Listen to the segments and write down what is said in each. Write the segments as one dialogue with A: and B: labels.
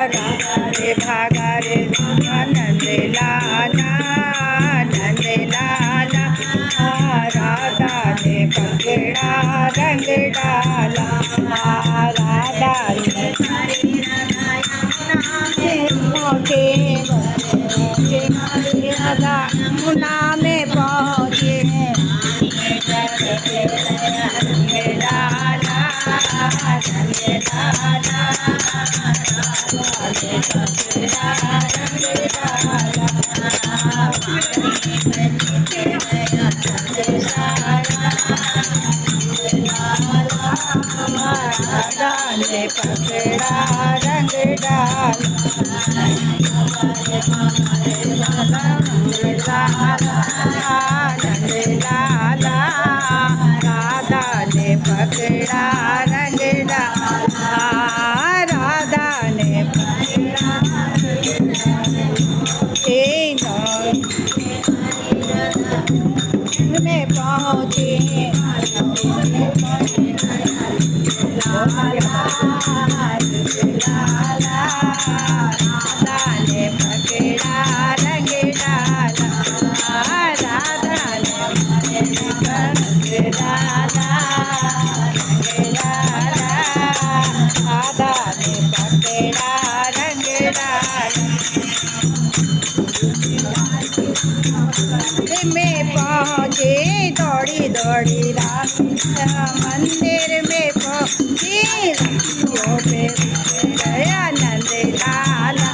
A: राधा रे भागा रे नंद लाला नंद लाला राधा ने पकड़ा रंग डाला राधा ने राधा यमुना में पहुँचे राधा ने पकड़ा रंग डाला नंद लाला राधा ने पकड़ा रंग डाला राधा ने पकड़ा में पहुँचे राधा ने पकड़ा रंग डाला राधा ने पकड़ा राधा ने पकड़ा रंग डाला में पहुँचे दौड़ी दौड़ी मंदिर में पहुँची सखियों पे गया नंद लाला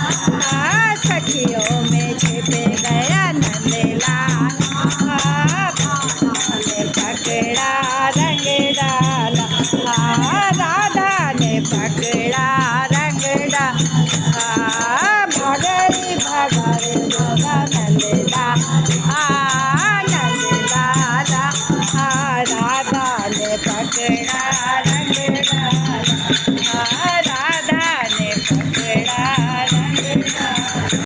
A: सखियों में छिपे गया नंद लाला ने पकड़ा रंग डाला राधा ने पकड़ा रंग डाला भगरी भगरी नंद लाला राधा ने पकड़ा रंग डाला